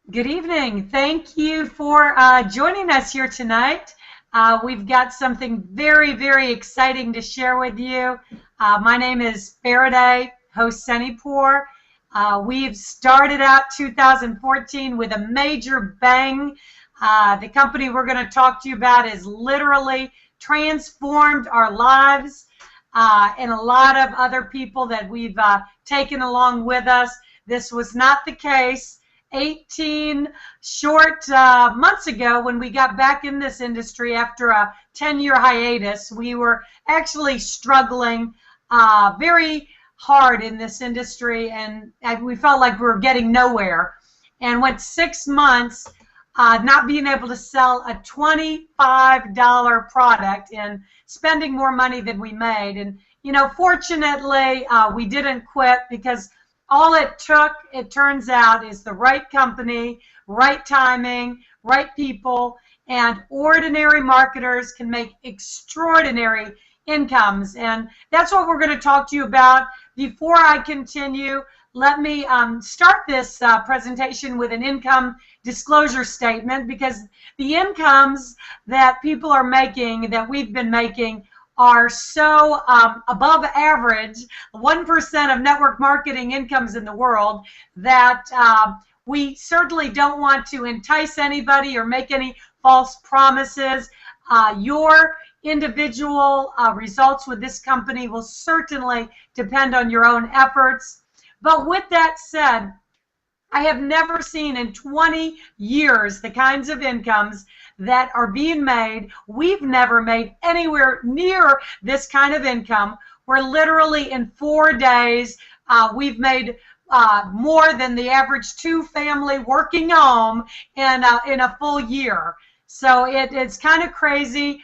Good evening. Thank you for joining us here tonight. We've got something very, very exciting to share with you. My name is Faraday, host Senipur. We've started out 2014 with a major bang. The company we're going to talk to you about has literally transformed our lives and a lot of other people that we've taken along with us. This was not the case 18 short months ago when we got back in this industry after a 10-year hiatus. We were actually struggling very hard in this industry, and we felt like we were getting nowhere, and went 6 months not being able to sell a $25 product and spending more money than we made. And fortunately we didn't quit, because all it took, it turns out, is the right company, right timing, right people, and ordinary marketers can make extraordinary incomes. And that's what we're going to talk to you about. Before I continue, let me start this presentation with an income disclosure statement, because the incomes that people are making, that we've been making, are so above average, 1% of network marketing incomes in the world, that we certainly don't want to entice anybody or make any false promises. Your individual results with this company will certainly depend on your own efforts. But with that said, I have never seen in 20 years the kinds of incomes that are being made. We've never made anywhere near this kind of income. We're literally in 4 days, we've made more than the average two-family working home in a full year. So it's kind of crazy.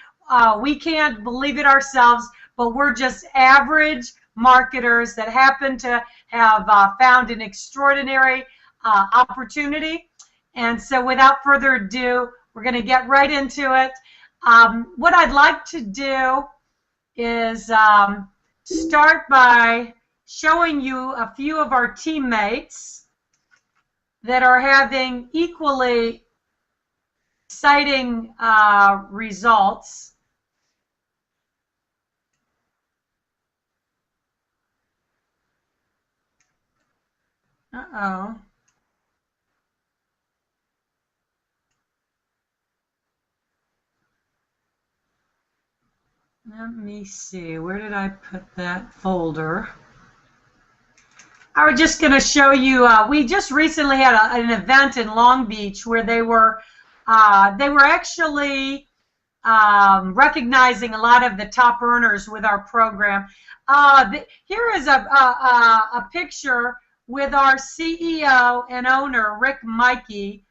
We can't believe it ourselves, but we're just average marketers that happen to have found an extraordinary opportunity. And so without further ado, we're going to get right into it. What I'd like to do is start by showing you a few of our teammates that are having equally exciting results. Uh-oh. Let me see, where did I put that folder? I was just going to show you, we just recently had an event in Long Beach where they were actually recognizing a lot of the top earners with our program. Here is a picture with our CEO and owner, Rick Mikey.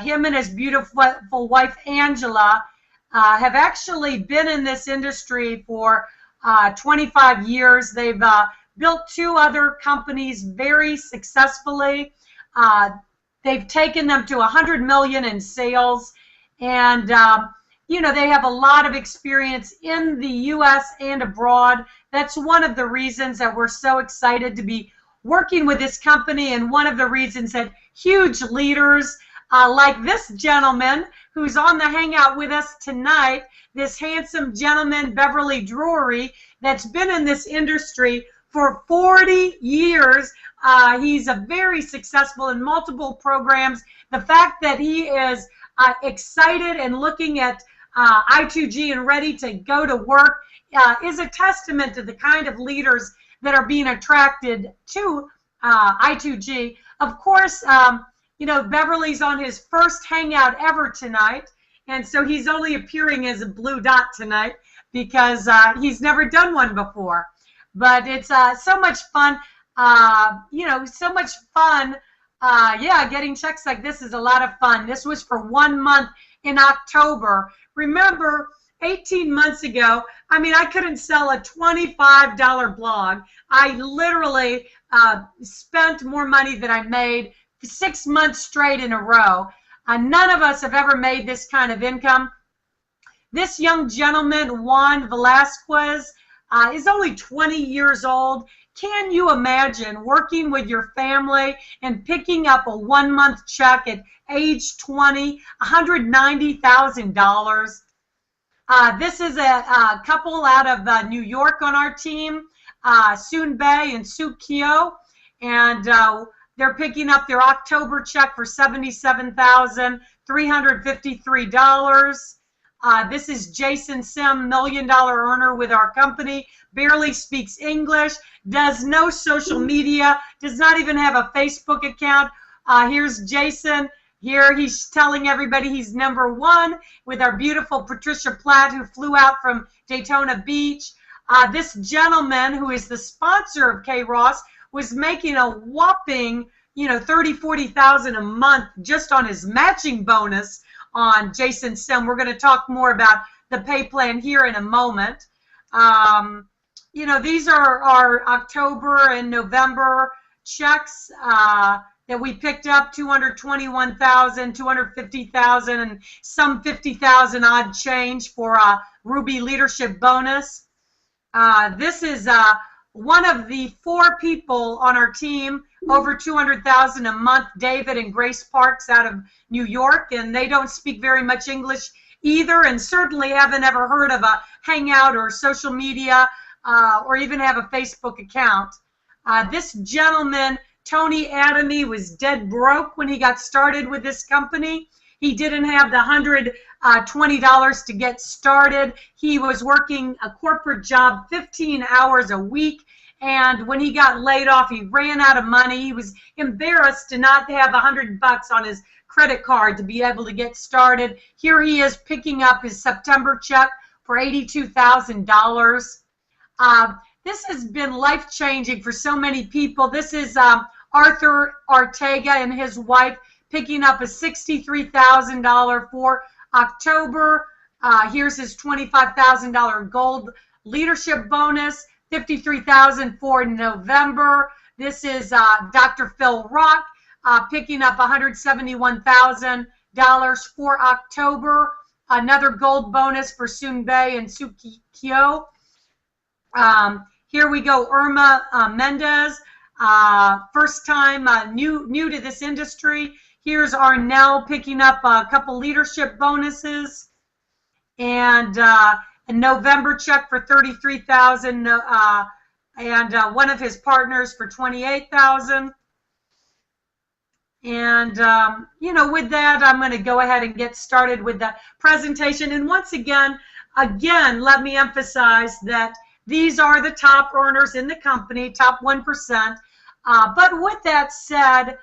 Him and his beautiful wife, Angela, have actually been in this industry for 25 years. They've built 2 other companies very successfully. They've taken them to 100 million in sales, and they have a lot of experience in the U.S. and abroad. That's one of the reasons that we're so excited to be working with this company, and one of the reasons that huge leaders like this gentleman who's on the hangout with us tonight, this handsome gentleman, Beverly Drury, that's been in this industry for 40 years. He's a very successful in multiple programs. The fact that he is excited and looking at I2G and ready to go to work is a testament to the kind of leaders that are being attracted to I2G. Of course, Beverly's on his first hangout ever tonight, and so he's only appearing as a blue dot tonight because he's never done one before. But it's so much fun, so much fun. Yeah, getting checks like this is a lot of fun. This was for 1 month in October. Remember, 18 months ago, I couldn't sell a $25 blog. I literally spent more money than I made 6 months straight in a row. None of us have ever made this kind of income. This young gentleman, Juan Velasquez, is only 20 years old, Can you imagine working with your family and picking up a 1-month check at age 20, $190,000? This is a couple out of New York on our team, Soon Bae and Suk Kyo, and they're picking up their October check for $77,353. This is Jason Sim, $1 million earner with our company, barely speaks English, does no social media, does not even have a Facebook account. Here's Jason. Here he's telling everybody he's #1 with our beautiful Patricia Platt, who flew out from Daytona Beach. This gentleman, who is the sponsor of K-Ross, was making a whopping, $30,000, $40,000 a month just on his matching bonus on Jason Sim. We're going to talk more about the pay plan here in a moment. These are our October and November checks that we picked up, $221,000, $250,000, and some $50,000 odd change for a Ruby Leadership Bonus. This is one of the 4 people on our team, over $200,000 a month, David and Grace Parks out of New York, and they don't speak very much English either, and certainly haven't ever heard of a Hangout or social media, or even have a Facebook account. This gentleman, Tony Adamy, was dead broke when he got started with this company. He didn't have the $120 to get started. He was working a corporate job 15 hours a week, and when he got laid off, he ran out of money. He was embarrassed to not have $100 on his credit card to be able to get started. Here he is picking up his September check for $82,000. This has been life-changing for so many people. This is Arthur Ortega and his wife picking up a $63,000 for October. Here's his $25,000 gold leadership bonus, $53,000 for November. This is Dr. Phil Rock picking up $171,000 for October. Another gold bonus for Soon Bae and Suk Kyo. Here we go, Irma Mendez. First time new to this industry. Here's Arnell picking up a couple leadership bonuses, and a November check for $33,000, and one of his partners for $28,000. And with that, I'm going to go ahead and get started with the presentation. And once again, let me emphasize that these are the top earners in the company, top 1%. But with that said,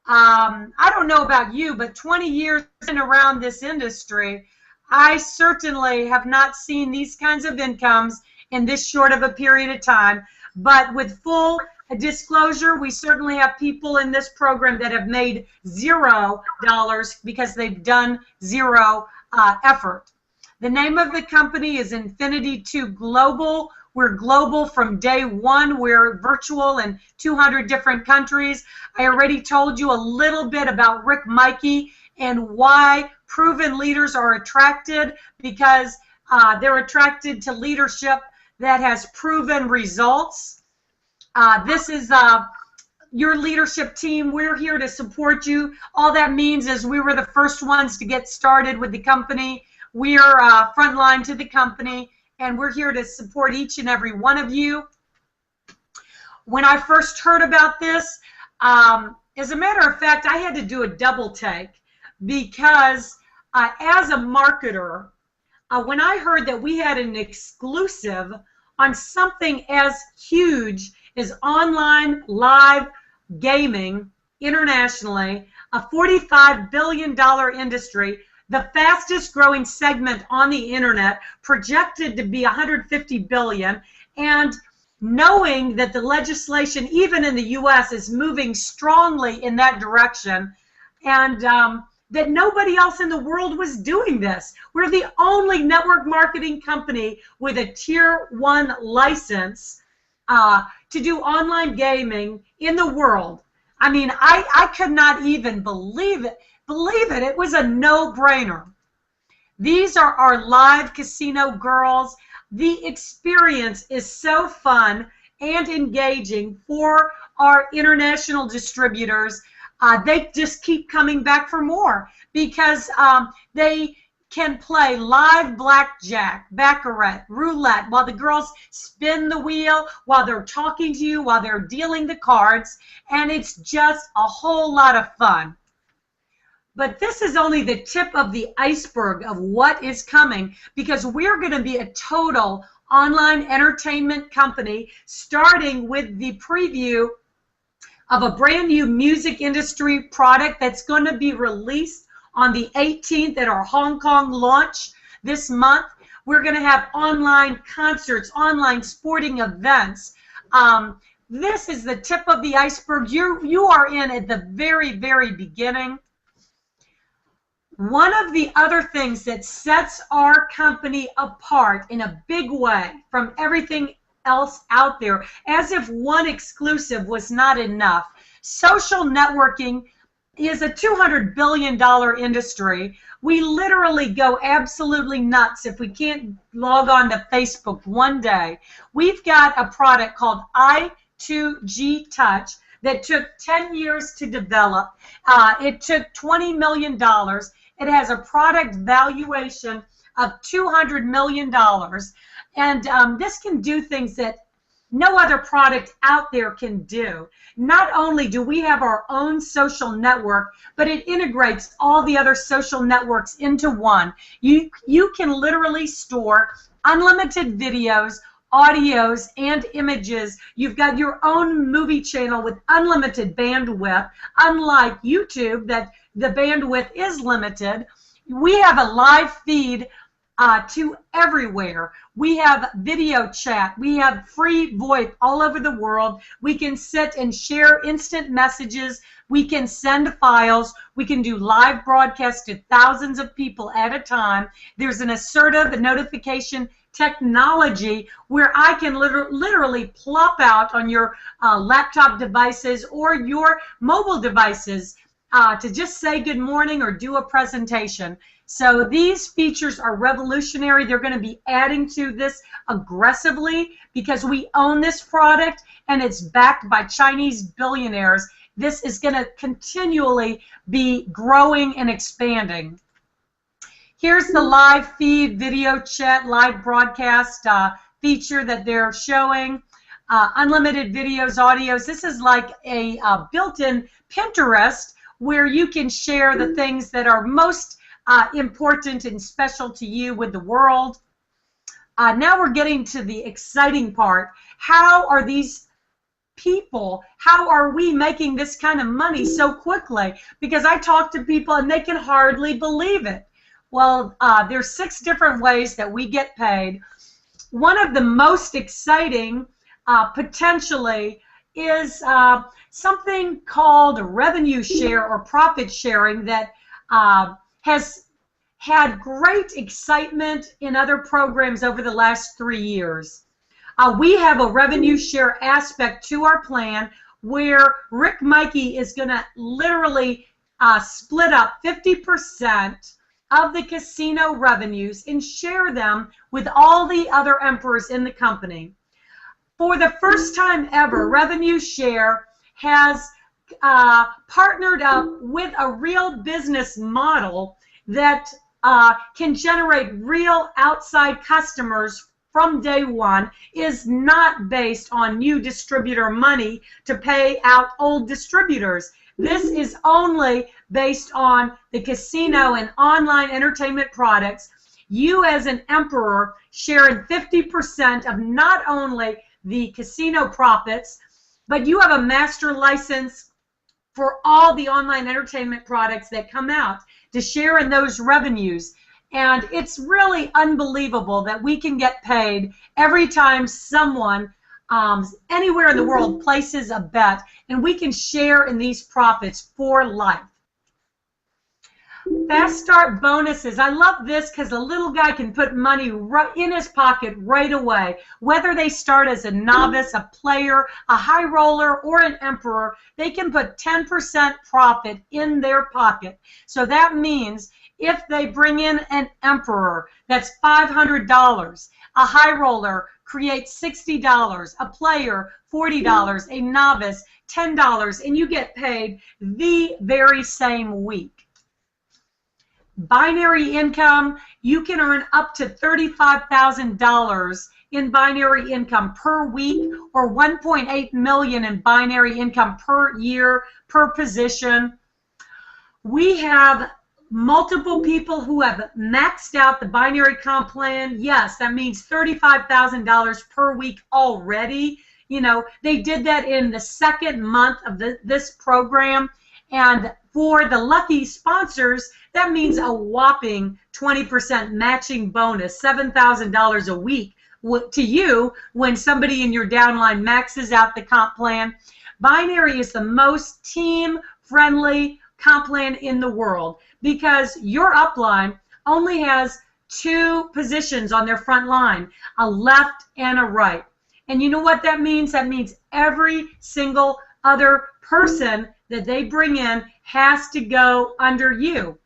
I don't know about you, but 20 years in around this industry, I certainly have not seen these kinds of incomes in this short of a period of time. But with full disclosure, we certainly have people in this program that have made $0 because they've done zero effort. The name of the company is Infinity 2 Global. We're global from day one. We're virtual in 200 different countries. I already told you a little bit about Rick Mikey and why proven leaders are attracted, because they're attracted to leadership that has proven results. This is your leadership team. We're here to support you. All that means is we were the first ones to get started with the company. We are frontline to the company, and we're here to support each and every one of you. When I first heard about this, as a matter of fact, I had to do a double take, because as a marketer, when I heard that we had an exclusive on something as huge as online live gaming internationally, a $45 billion industry, the fastest growing segment on the internet, projected to be $150 billion, and knowing that the legislation, even in the U.S., is moving strongly in that direction, and that nobody else in the world was doing this. We're the only network marketing company with a Tier 1 license to do online gaming in the world. I mean, I could not even believe it. It was a no-brainer. These are our live casino girls. The experience is so fun. and engaging for our international distributors. They just keep coming back for more because they can play live blackjack, baccarat, roulette, while the girls spin the wheel, while they're talking to you, while they're dealing the cards, and it's just a whole lot of fun. But this is only the tip of the iceberg of what is coming, because we're going to be a total online entertainment company, starting with the preview of a brand new music industry product that's going to be released on the 18th at our Hong Kong launch this month. We're going to have online concerts, online sporting events. This is the tip of the iceberg. You are in at the very, very beginning. One of the other things that sets our company apart in a big way from everything else out there, as if one exclusive was not enough, social networking is a $200 billion industry. We literally go absolutely nuts if we can't log on to Facebook one day. We've got a product called I2G Touch that took 10 years to develop. It took $20 million. It has a product valuation of $200 million. And this can do things that no other product out there can do. Not only do we have our own social network, but it integrates all the other social networks into one. You can literally store unlimited videos, audios, and images. You've got your own movie channel with unlimited bandwidth, unlike YouTube that the bandwidth is limited. We have a live feed to everywhere. We have video chat. We have free VoIP all over the world. We can sit and share instant messages. We can send files. We can do live broadcasts to thousands of people at a time. There's an assertive notification technology where I can literally plop out on your laptop devices or your mobile devices to just say good morning or do a presentation. So these features are revolutionary. They're going to be adding to this aggressively because we own this product and it's backed by Chinese billionaires. This is going to continually be growing and expanding. Here's the live feed, video chat, live broadcast feature that they're showing. Unlimited videos, audios. This is like a built-in Pinterest where you can share the things that are most important and special to you with the world. Now we're getting to the exciting part. How are these people, how are we making this kind of money so quickly? Because I talk to people and they can hardly believe it. Well, there's 6 different ways that we get paid. One of the most exciting potentially is something called revenue share or profit sharing that has had great excitement in other programs over the last 3 years. We have a revenue share aspect to our plan where Rick Mikey is going to literally split up 50% of the casino revenues and share them with all the other emperors in the company. For the first time ever, revenue share has partnered up with a real business model that can generate real outside customers from day one, is not based on new distributor money to pay out old distributors. This is only based on the casino and online entertainment products. You as an emperor sharing 50% of not only the casino profits, but you have a master license for all the online entertainment products that come out to share in those revenues. And it's really unbelievable that we can get paid every time someone anywhere in the world places a bet, and we can share in these profits for life. Fast start bonuses. I love this because a little guy can put money right in his pocket right away. Whether they start as a novice, a player, a high roller, or an emperor, they can put 10% profit in their pocket. So that means if they bring in an emperor, that's $500. A high roller creates $60. A player, $40. A novice, $10. And you get paid the very same week. Binary income, you can earn up to $35,000 in binary income per week, or $1.8 million in binary income per year per position. We have multiple people who have maxed out the binary comp plan. Yes, that means $35,000 per week already. You know, they did that in the second month of this program. And for the lucky sponsors, that means a whopping 20% matching bonus, $7,000 a week to you when somebody in your downline maxes out the comp plan. Binary is the most team-friendly comp plan in the world because your upline only has 2 positions on their front line, a left and a right. And you know what that means? That means every single other person that they bring in has to go under you.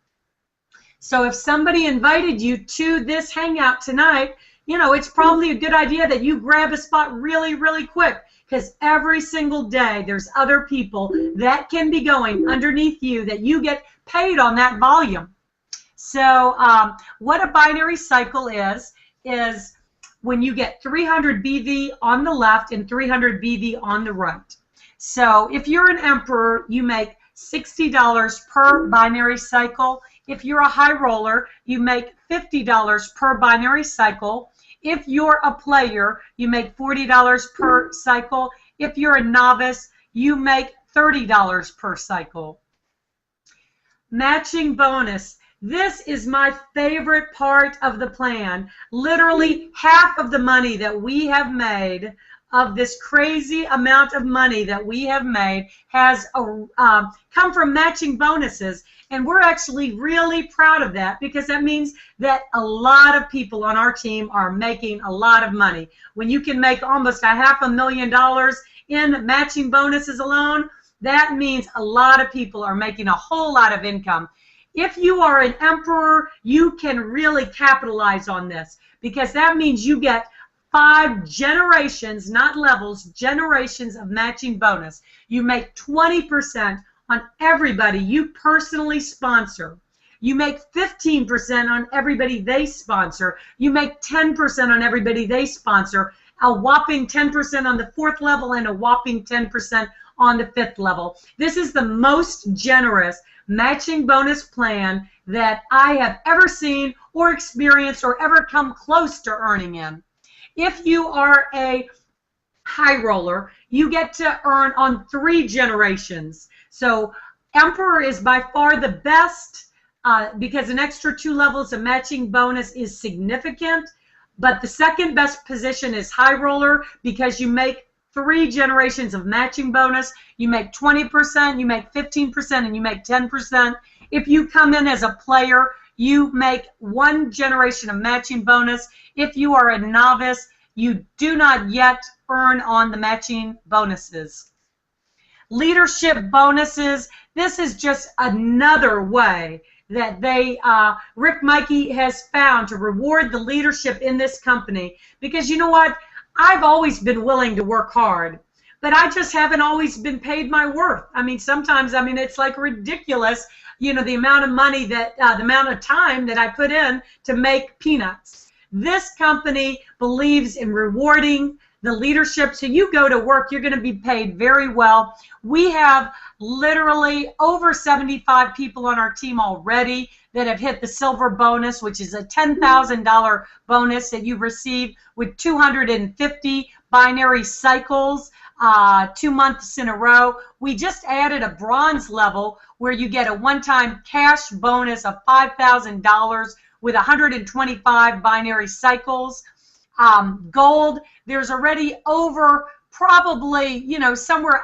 So if somebody invited you to this hangout tonight, you know, it's probably a good idea that you grab a spot really, really quick, because every single day there's other people that can be going underneath you that you get paid on that volume. So what a binary cycle is when you get 300 BV on the left and 300 BV on the right. So if you're an emperor, you make $60 per binary cycle. If you're a high roller, you make $50 per binary cycle. If you're a player, you make $40 per cycle. If you're a novice, you make $30 per cycle. Matching bonus. This is my favorite part of the plan. Literally half of the money that we have made, of this crazy amount of money that we have made, has come from matching bonuses. And we're actually really proud of that, because that means that a lot of people on our team are making a lot of money. When you can make almost $500,000 in matching bonuses alone, that means a lot of people are making a whole lot of income. If you are an emperor, you can really capitalize on this, because that means you get 5 generations, not levels, generations of matching bonus. You make 20% on everybody you personally sponsor. You make 15% on everybody they sponsor. You make 10% on everybody they sponsor. A whopping 10% on the 4th level and a whopping 10% on the 5th level. This is the most generous matching bonus plan that I have ever seen or experienced or ever come close to earning in. If you are a high roller, you get to earn on 3 generations. So Emperor is by far the best because an extra 2 levels of matching bonus is significant. But the second best position is high roller, because you make 3 generations of matching bonus. You make 20%, you make 15%, and you make 10%. If you come in as a player, you make 1 generation of matching bonus. If you are a novice, you do not yet earn on the matching bonuses. Leadership bonuses, this is just another way that Rick Mikey has found to reward the leadership in this company. Because you know what? I've always been willing to work hard, but I just haven't always been paid my worth. I mean, sometimes, I mean, it's like ridiculous, you know, the amount of money that, the amount of time that I put in to make peanuts. This company believes in rewarding the leadership. So you go to work, you're going to be paid very well. We have literally over 75 people on our team already that have hit the silver bonus, which is a $10,000 bonus that you receive with 250 binary cycles 2 months in a row. We just added a bronze level where you get a one-time cash bonus of $5,000 with 125 binary cycles. Gold, there's already over probably, you know, somewhere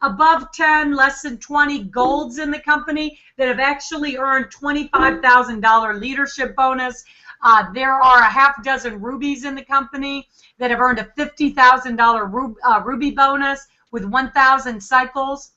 above 10, less than 20 golds in the company that have actually earned $25,000 leadership bonus. There are a half dozen rubies in the company that have earned a $50,000 ruby bonus with 1,000 cycles.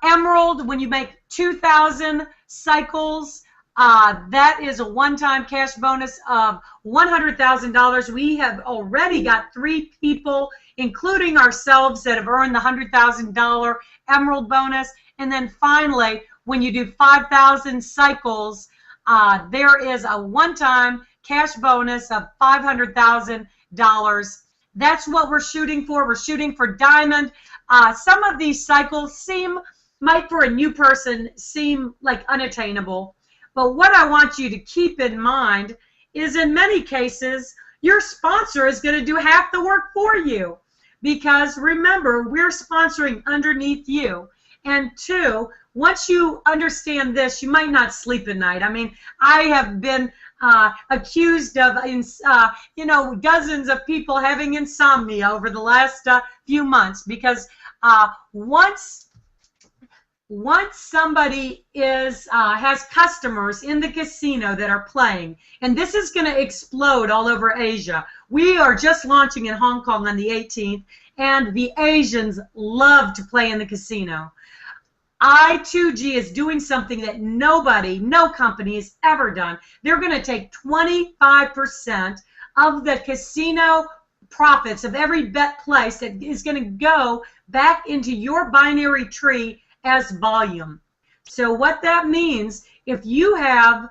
Emerald, when you make 2,000 cycles, that is a one-time cash bonus of $100,000. We have already got 3 people, including ourselves, that have earned the $100,000 Emerald bonus. And then finally, when you do 5,000 cycles, there is a one-time cash bonus of $500,000. That's what we're shooting for. We're shooting for diamond. Some of these cycles might for a new person seem like unattainable. But what I want you to keep in mind is in many cases, your sponsor is going to do half the work for you. Because remember, we're sponsoring underneath you. And 2, once you understand this, you might not sleep at night. I mean, I have been accused of, you know, dozens of people having insomnia over the last few months because once somebody has customers in the casino that are playing, and this is going to explode all over Asia. We are just launching in Hong Kong on the 18th, and the Asians love to play in the casino. I2G is doing something that no company has ever done. They're going to take 25% of the casino profits of every bet placed that is going to go back into your binary tree as volume. So what that means, if you have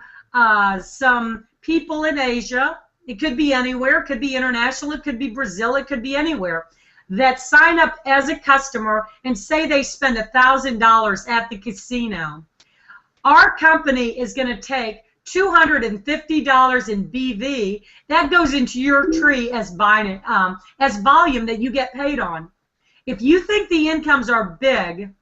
some people in Asia, it could be anywhere, it could be international, it could be Brazil, it could be anywhere, that sign up as a customer and say they spend $1,000 at the casino, our company is going to take $250 in BV. That goes into your tree as volume that you get paid on. If you think the incomes are big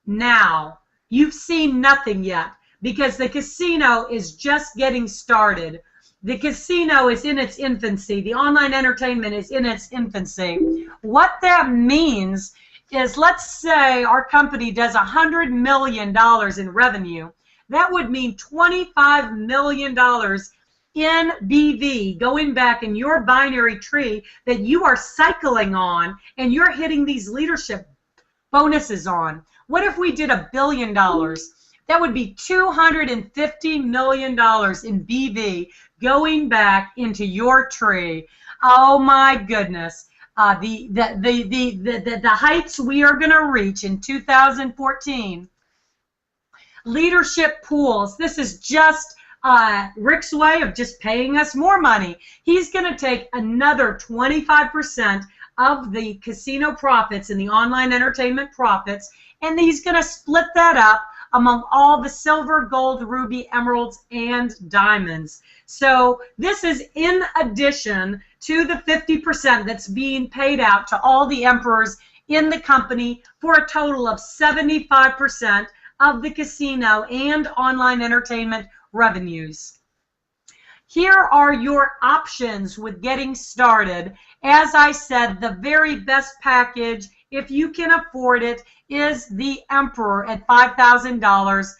now, you've seen nothing yet because the casino is just getting started. The casino is in its infancy. The online entertainment is in its infancy. What that means is, let's say our company does $100 million in revenue. That would mean $25 million in BV going back in your binary tree that you are cycling on and you're hitting these leadership bonuses on. What if we did $1 billion? That would be $250 million in BV going back into your tree. Oh my goodness. The heights we are going to reach in 2014. Leadership pools. This is just Rick's way of just paying us more money. He's going to take another 25% of the casino profits and the online entertainment profits, and he's going to split that up among all the silver, gold, ruby, emeralds, and diamonds. So this is in addition to the 50% that's being paid out to all the emperors in the company for a total of 75% of the casino and online entertainment revenues. Here are your options with getting started. As I said, the very best package, if you can afford it, is the Emperor at $5,000.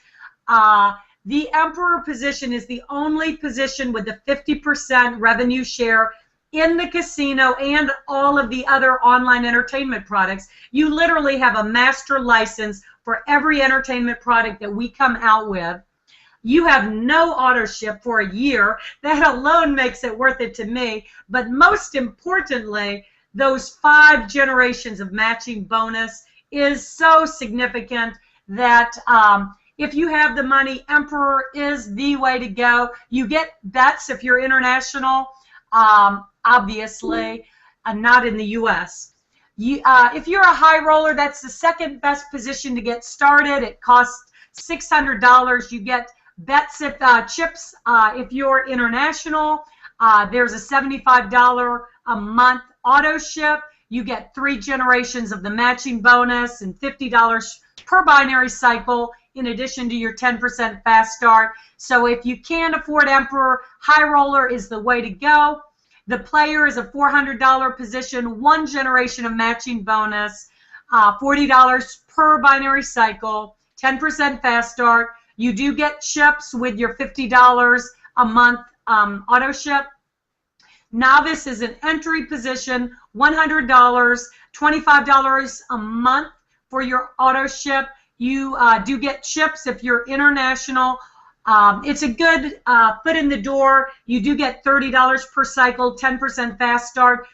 The Emperor position is the only position with the 50% revenue share in the casino and all of the other online entertainment products. You literally have a master license for every entertainment product that we come out with. You have no auto ship for a year. That alone makes it worth it to me. But most importantly, those 5 generations of matching bonus is so significant that if you have the money, Emperor is the way to go. You get bets if you're international, obviously, not in the U.S. If you're a high roller, that's the second best position to get started. It costs $600. You get bets if chips if you're international. There's a $75 a month auto ship. You get 3 generations of the matching bonus and $50 per binary cycle in addition to your 10% fast start. So if you can't afford Emperor, high roller is the way to go. The player is a $400 position, 1 generation of matching bonus, $40 per binary cycle, 10% fast start. You do get chips with your $50 a month auto ship. Novice is an entry position, $100, $25 a month for your auto ship. You do get chips if you're international. It's a good foot in the door. You do get $30 per cycle, 10% fast start.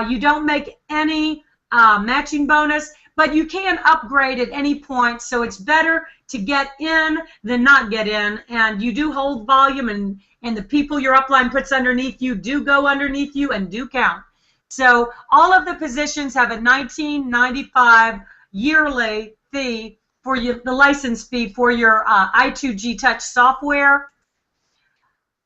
You don't make any matching bonus, but you can upgrade at any point, so it's better to get in than not get in. And you do hold volume, and the people your upline puts underneath you do go underneath you and do count. So all of the positions have a $19.95 yearly fee for the license fee for your I2G Touch software.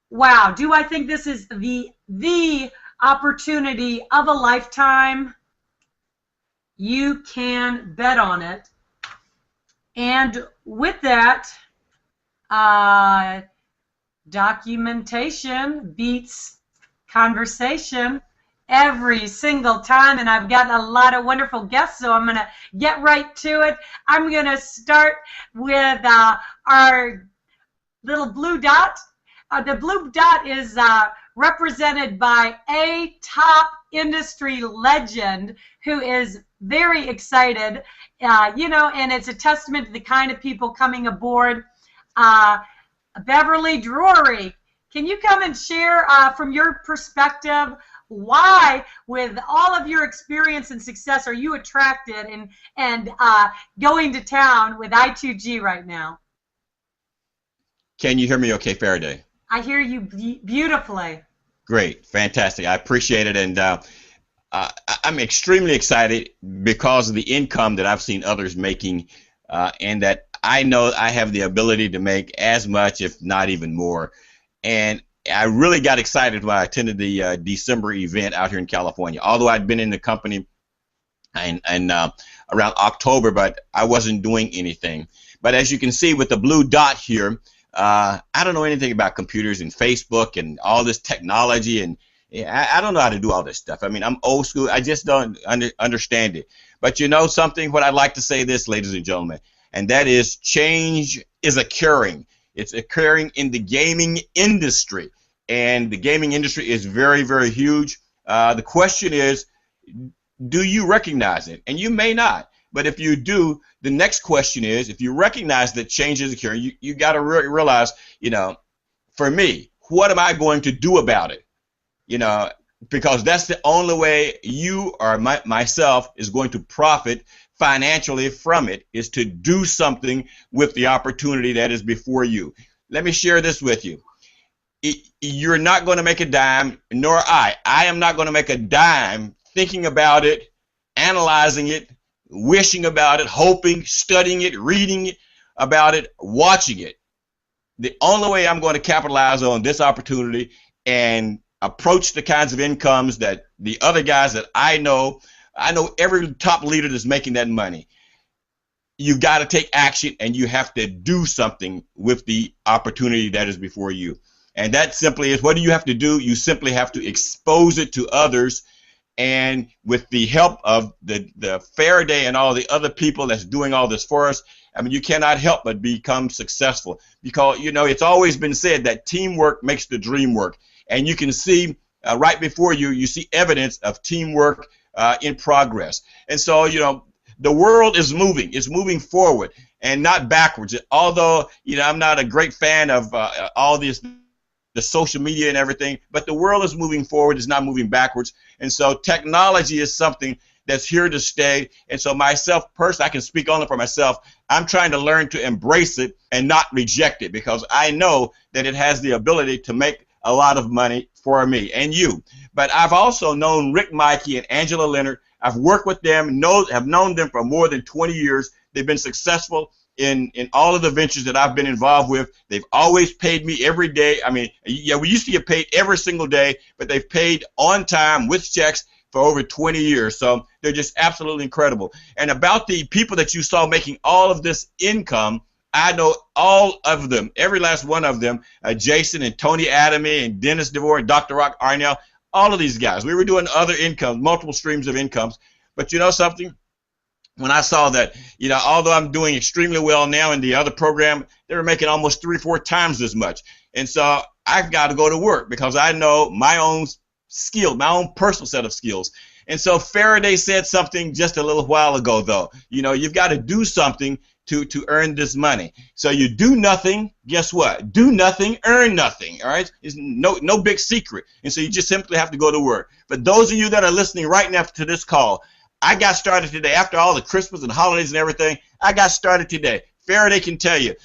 Wow, do I think this is the opportunity of a lifetime? You can bet on it. And with that, documentation beats conversation every single time, and I've got a lot of wonderful guests, so I'm going to get right to it. I'm going to start with our little blue dot. The blue dot is represented by a top industry legend who is very excited, you know, and it's a testament to the kind of people coming aboard. Beverly Drury, can you come and share from your perspective why, with all of your experience and success, are you attracted and going to town with I2G right now? Can you hear me okay, Faraday? I hear you beautifully. Great, fantastic. I appreciate it, and I'm extremely excited because of the income that I've seen others making, and that I know I have the ability to make as much, if not even more. And I really got excited when I attended the December event out here in California. Although I'd been in the company and around October, but I wasn't doing anything. But as you can see with the blue dot here, I don't know anything about computers and Facebook and all this technology, and I don't know how to do all this stuff. I mean, I'm old school. I just don't understand it. But you know something? What I'd like to say this, ladies and gentlemen, and that is change is occurring. It's occurring in the gaming industry, and the gaming industry is very, very huge. The question is, do you recognize it? And you may not. But if you do, the next question is, if you recognize that change is occurring, you got to realize, you know, for me, what am I going to do about it? You know, because that's the only way you or myself is going to profit financially from it, is to do something with the opportunity that is before you. Let me share this with you. You're not going to make a dime, nor I. I am not going to make a dime thinking about it, analyzing it, wishing about it, hoping, studying it, reading about it, watching it. The only way I'm going to capitalize on this opportunity and approach the kinds of incomes that the other guys that I know every top leader that's making that money. You got to take action, and you have to do something with the opportunity that is before you. And that simply is, what do you have to do? You simply have to expose it to others, and with the help of the Faraday and all the other people that's doing all this for us, I mean, you cannot help but become successful, because, you know, it's always been said that teamwork makes the dream work. And you can see right before you, you see evidence of teamwork in progress. And so, you know, the world is moving. It's moving forward and not backwards. Although, you know, I'm not a great fan of all this, the social media and everything, but the world is moving forward. It's not moving backwards. And so technology is something that's here to stay. And so myself personally, I can speak only for myself, I'm trying to learn to embrace it and not reject it, because I know that it has the ability to make a lot of money for me and you. But I've also known Rick Mikey and Angela Leonard. I've worked with them, have known them for more than 20 years. They've been successful in all of the ventures that I've been involved with. They've always paid me every day. I mean, yeah, we used to get paid every single day, but they've paid on time with checks for over 20 years. So they're just absolutely incredible. And about the people that you saw making all of this income, I know all of them, every last one of them, Jason and Tony Adamy and Dennis DeVore and Dr. Rock Arnell, all of these guys. We were doing other incomes, multiple streams of incomes. But you know something? When I saw that, you know, although I'm doing extremely well now in the other program, they were making almost 3 or 4 times as much. And so I've got to go to work because I know my own skill, my own personal set of skills. And so Faraday said something just a little while ago, though. You know, you've got to do something to earn this money. So you do nothing, guess what? Do nothing, earn nothing, all right? It's no big secret. And so you just simply have to go to work. But those of you that are listening right now to this call, I got started today. After all the Christmas and holidays and everything, I got started today. Faraday can tell you,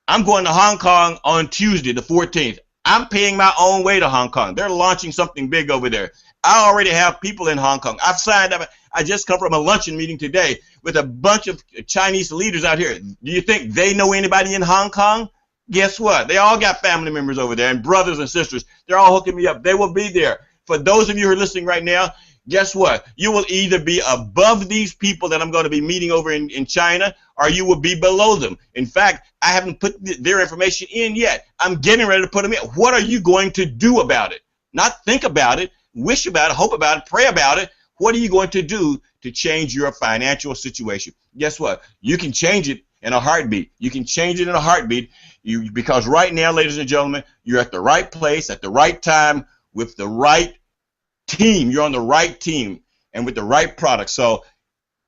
I'm going to Hong Kong on Tuesday, the 14th. I'm paying my own way to Hong Kong. They're launching something big over there. I already have people in Hong Kong. I've signed up. I just come from a luncheon meeting today with a bunch of Chinese leaders out here. Do you think they know anybody in Hong Kong? Guess what? They all got family members over there and brothers and sisters. They're all hooking me up. They will be there. For those of you who are listening right now, guess what? You will either be above these people that I'm going to be meeting over in China, or you will be below them. In fact, I haven't put their information in yet. I'm getting ready to put them in. What are you going to do about it? Not think about it, wish about it, hope about it, pray about it. What are you going to do to change your financial situation? Guess what? You can change it in a heartbeat. You can change it in a heartbeat because right now, ladies and gentlemen, you're at the right place at the right time with the right team. You're on the right team and with the right product. So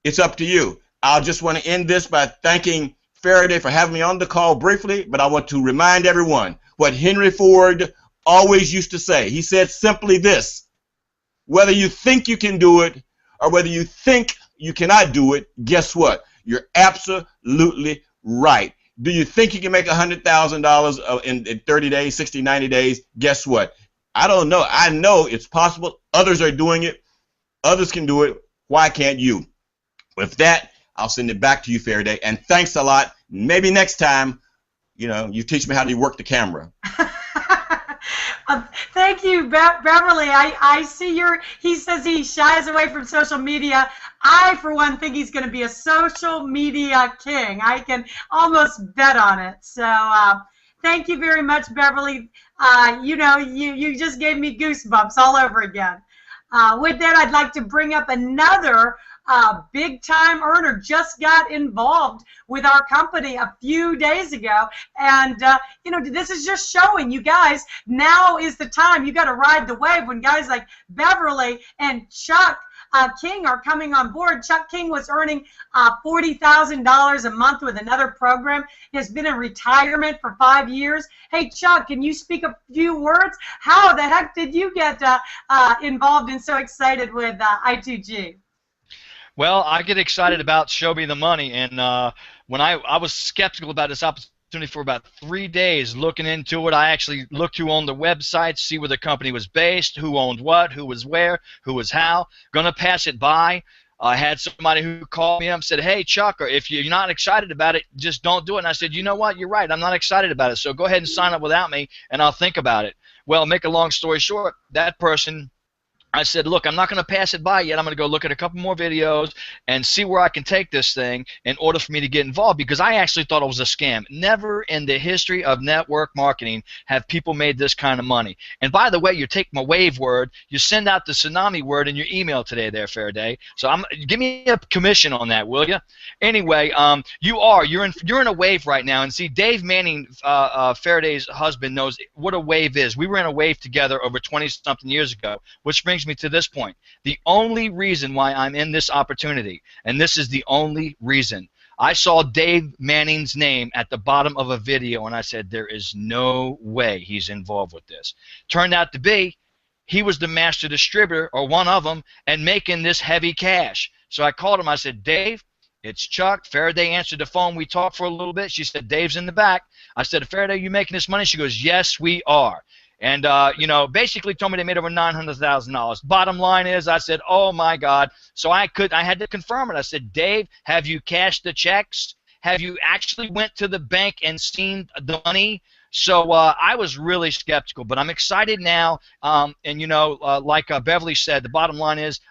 it's up to you. I'll just want to end this by thanking Faraday for having me on the call briefly, but I want to remind everyone what Henry Ford always used to say. He said simply this: whether you think you can do it or whether you think you cannot do it, guess what? You're absolutely right. Do you think you can make $100,000 in 30 days, 60, 90 days? Guess what? I don't know. I know it's possible. Others are doing it. Others can do it. Why can't you? With that, I'll send it back to you, Faraday. And thanks a lot. Maybe next time, you know, you teach me how to work the camera. Thank you, Beverly. I see he says he shies away from social media. I, for one, think he's going to be a social media king. I can almost bet on it. So thank you very much, Beverly. You know, you just gave me goosebumps all over again. With that, I'd like to bring up another big-time earner. Just got involved with our company a few days ago, and you know, this is just showing you guys now is the time. You got to ride the wave when guys like Beverly and Chuck King are coming on board. Chuck King was earning $40,000 a month with another program. He has been in retirement for 5 years. Hey, Chuck, can you speak a few words? How the heck did you get involved and so excited with I2G? Well, I get excited about Show Me the Money, and when I was skeptical about this opportunity for about 3 days, looking into it. I actually looked who owned the website, see where the company was based, who owned what, who was where, who was how. Gonna pass it by. I had somebody who called me up and said, hey, Chuck, or if you're not excited about it, just don't do it. And I said, you know what, you're right, I'm not excited about it, so go ahead and sign up without me, and I'll think about it. Well, make a long story short, that person, I said, look, I'm not going to pass it by yet. I'm going to go look at a couple more videos and see where I can take this thing in order for me to get involved, because I actually thought it was a scam. Never in the history of network marketing have people made this kind of money. And by the way, you take my wave word, you send out the tsunami word in your email today there, Faraday. So give me a commission on that, will you? Anyway, you're in a wave right now. And see, Dave Manning, Faraday's husband, knows what a wave is. We were in a wave together over 20-something years ago, which brings me to this point. The only reason why I'm in this opportunity, and this is the only reason, I saw Dave Manning's name at the bottom of a video, and I said, there is no way he's involved with this. Turned out to be, he was the master distributor, or one of them, and making this heavy cash. So I called him. I said, Dave, it's Chuck. Faraday answered the phone. We talked for a little bit. She said, Dave's in the back. I said, Faraday, you making this money? She goes, yes, we are. And, you know, basically told me they made over $900,000. Bottom line is, I said, oh, my God. So I had to confirm it. I said, Dave, have you cashed the checks? Have you actually went to the bank and seen the money? So I was really skeptical, but I'm excited now. And, you know, like Beverly said, the bottom line is,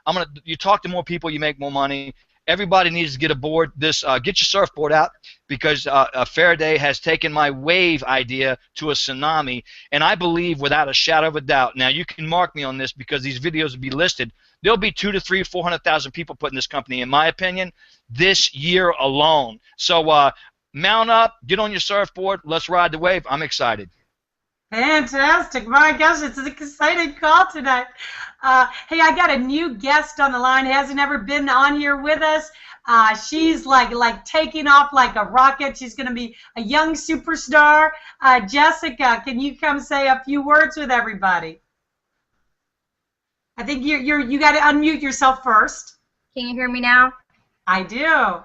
you talk to more people, you make more money. everybody needs to get aboard this. Get your surfboard out, because Faraday has taken my wave idea to a tsunami, and I believe without a shadow of a doubt. Now you can mark me on this because these videos will be listed. There'll be 200,000 to 300,000, 400,000 people putting this company, in my opinion, this year alone. So mount up, get on your surfboard, let's ride the wave. I'm excited. Fantastic. My gosh, it's an exciting call tonight. Hey, I got a new guest on the line, hasn't ever been on here with us. She's like taking off like a rocket. She's going to be a young superstar. Jessica, can you come say a few words with everybody? I think you got to unmute yourself first. Can you hear me now? I do.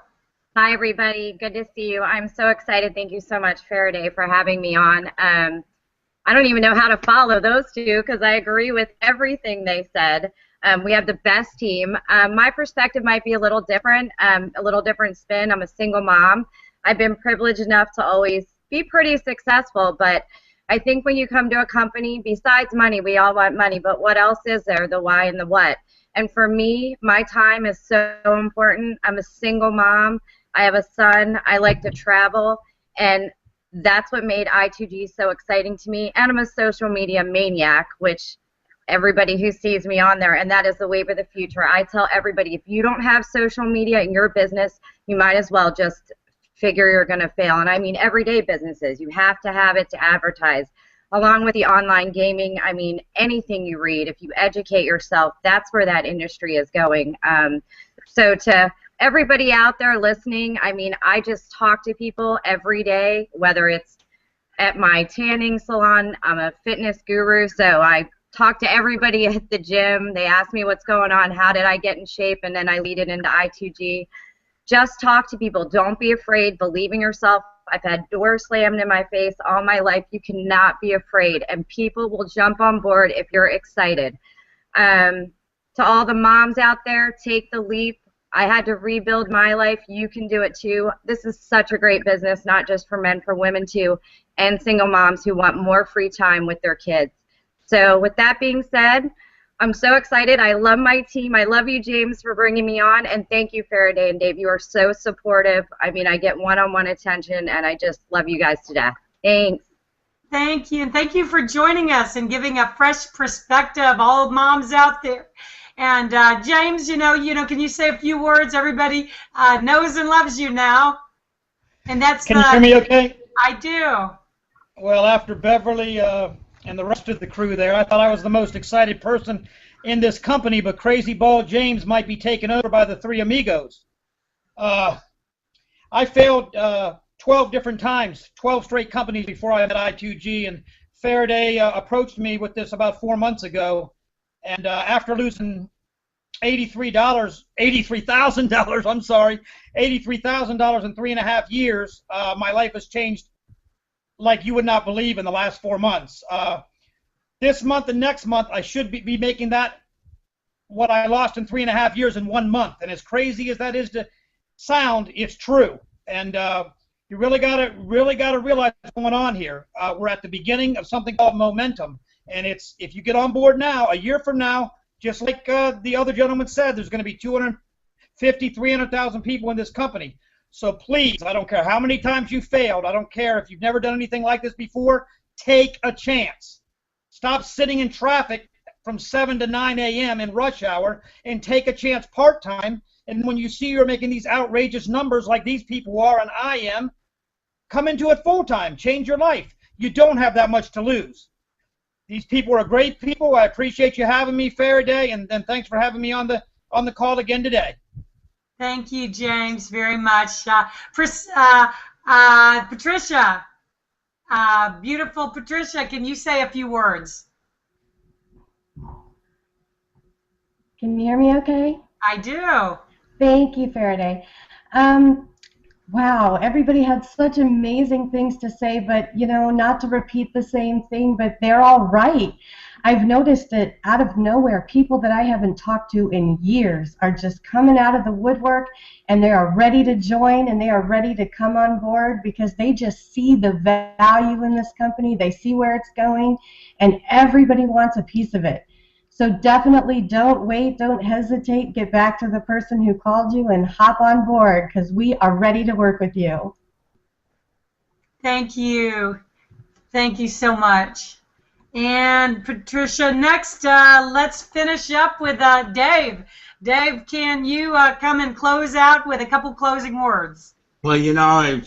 Hi, everybody. Good to see you. I'm so excited. Thank you so much, Faraday, for having me on. I don't even know how to follow those two because I agree with everything they said. We have the best team. My perspective might be a little different spin. I'm a single mom. I've been privileged enough to always be pretty successful, but I think when you come to a company, besides money, we all want money, but what else is there? The why and the what. And for me, my time is so important. I'm a single mom. I have a son. I like to travel, and that's what made I2G so exciting to me. And I'm a social media maniac, which everybody who sees me on there, and that is the wave of the future. I tell everybody, if you don't have social media in your business, you might as well just figure you're going to fail. And I mean everyday businesses. You have to have it to advertise. Along with the online gaming, I mean anything you read, if you educate yourself, that's where that industry is going. So to everybody out there listening, I mean, I just talk to people every day, whether it's at my tanning salon. I'm a fitness guru, so I talk to everybody at the gym. They ask me what's going on, how did I get in shape, and then I lead it into I2G. Just talk to people. Don't be afraid. Believe in yourself. I've had doors slammed in my face all my life. You cannot be afraid, and people will jump on board if you're excited. To all the moms out there, take the leap. I had to rebuild my life. You can do it too. This is such a great business, not just for men, for women too, and single moms who want more free time with their kids. So with that being said, I'm so excited. I love my team. I love you, James, for bringing me on, and thank you, Faraday and Dave. You are so supportive. I mean, I get one-on-one attention, and I just love you guys to death. Thanks. Thank you, and thank you for joining us and giving a fresh perspective, all moms out there. And James, you know, can you say a few words? Everybody knows and loves you now, and that's. Can you hear me okay? I do. Well, after Beverly and the rest of the crew there, I thought I was the most excited person in this company, but Crazy Ball James might be taken over by the three amigos. I failed 12 different times, 12 straight companies before I met I2G, and Faraday approached me with this about 4 months ago, and after losing $83,000, I'm sorry, $83,000 in 3.5 years, my life has changed like you would not believe in the last 4 months. This month and next month, I should be making that what I lost in 3.5 years in 1 month. And as crazy as that is to sound, it's true. And you really gotta realize what's going on here. We're at the beginning of something called momentum, and it's if you get on board now, a year from now, just like the other gentleman said, there's going to be 250, 300,000 people in this company. So please, I don't care how many times you failed. I don't care if you've never done anything like this before. Take a chance. Stop sitting in traffic from 7 to 9 a.m. in rush hour and take a chance part-time. And when you see you're making these outrageous numbers like these people are and I am, come into it full-time. Change your life. You don't have that much to lose. These people are great people. I appreciate you having me, Faraday, and thanks for having me on the call again today. Thank you, James, very much. Patricia, beautiful Patricia, can you say a few words? Can you hear me okay? I do. Thank you, Faraday. Wow, everybody had such amazing things to say, but, you know, not to repeat the same thing, but they're all right. I've noticed that out of nowhere, people that I haven't talked to in years are just coming out of the woodwork, and they are ready to join, and they are ready to come on board because they just see the value in this company. They see where it's going, and everybody wants a piece of it. So definitely don't wait, don't hesitate, get back to the person who called you and hop on board, because we are ready to work with you. Thank you. Thank you so much. And Patricia, next, let's finish up with Dave. Dave, can you come and close out with a couple closing words? Well, you know,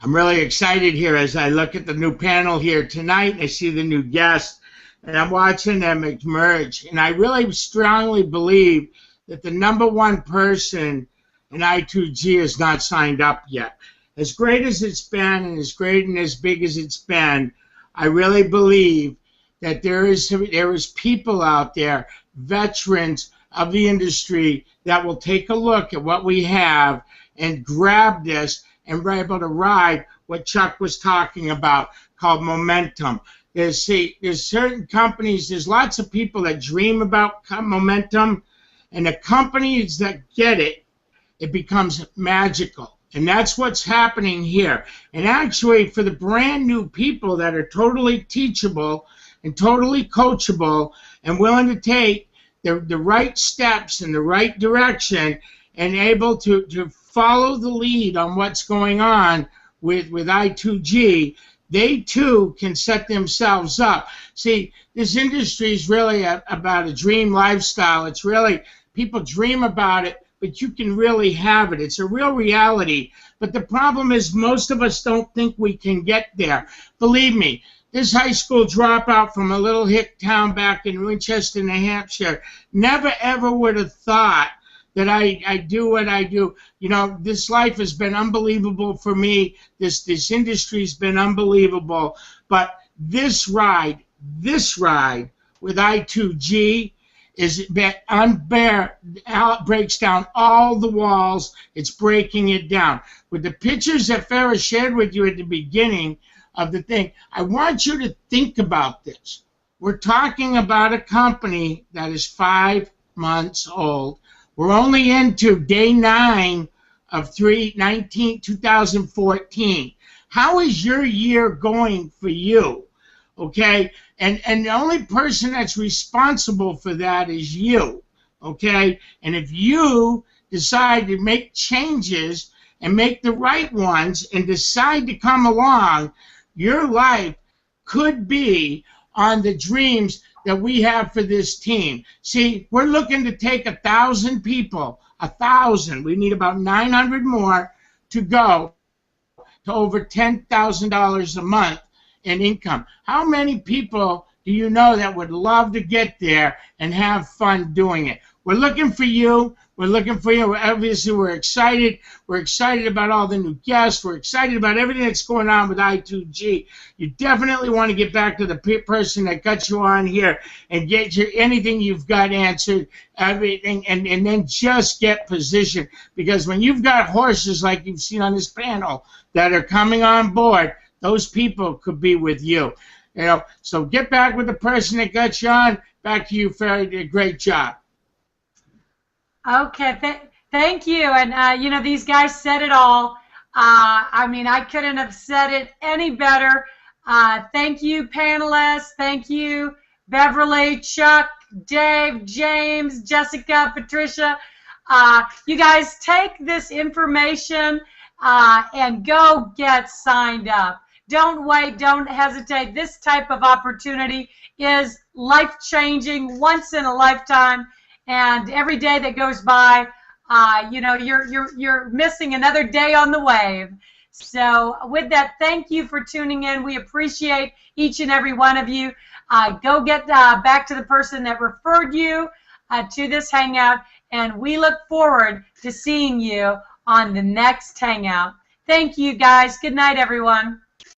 I'm really excited here as I look at the new panel here tonight. I see the new guests, and I'm watching them emerge. And I really strongly believe that the #1 person in I2G is not signed up yet. As great as it's been and as great and as big as it's been, I really believe that there is people out there, veterans of the industry, that will take a look at what we have and grab this and be able to ride what Chuck was talking about, called momentum. There's certain companies, there's lots of people that dream about momentum, and the companies that get it, it becomes magical. And that's what's happening here. And actually, for the brand new people that are totally teachable and totally coachable and willing to take the right steps in the right direction and able to follow the lead on what's going on with I2G, they too can set themselves up. See, this industry is really about a dream lifestyle. It's really, people dream about it, but you can really have it. It's a real reality. But the problem is most of us don't think we can get there. Believe me, this high school dropout from a little hick town back in Winchester, New Hampshire, never ever would have thought that I do what I do. You know, this life has been unbelievable for me. This industry's been unbelievable. But this ride with I2G breaks down all the walls. It's breaking it down. With the pictures that Farrah shared with you at the beginning of the thing, I want you to think about this. We're talking about a company that is 5 months old. We're only into day 9 of 2014. How is your year going for you? Okay? And the only person that's responsible for that is you. Okay? And if you decide to make changes and make the right ones and decide to come along, your life could be on the dreams that we have for this team. See, we're looking to take 1,000 people, 1,000. We need about 900 more to go to over $10,000 a month in income. How many people do you know that would love to get there and have fun doing it? We're looking for you. We're looking for you. Obviously, we're excited. We're excited about all the new guests. We're excited about everything that's going on with I2G. You definitely want to get back to the person that got you on here and get anything you've got answered, everything, and then just get positioned. Because when you've got horses like you've seen on this panel that are coming on board, those people could be with you. You know, so get back with the person that got you on. Back to you, Farrah. You did a great job. Okay, thank you. And, you know, these guys said it all. I mean, I couldn't have said it any better. Thank you, panelists. Thank you, Beverly, Chuck, Dave, James, Jessica, Patricia. You guys take this information and go get signed up. Don't wait. Don't hesitate. This type of opportunity is life-changing, once in a lifetime. And every day that goes by, you know, you're missing another day on the wave. So with that, thank you for tuning in. We appreciate each and every one of you. Go get back to the person that referred you to this hangout, and we look forward to seeing you on the next hangout. Thank you, guys. Good night, everyone.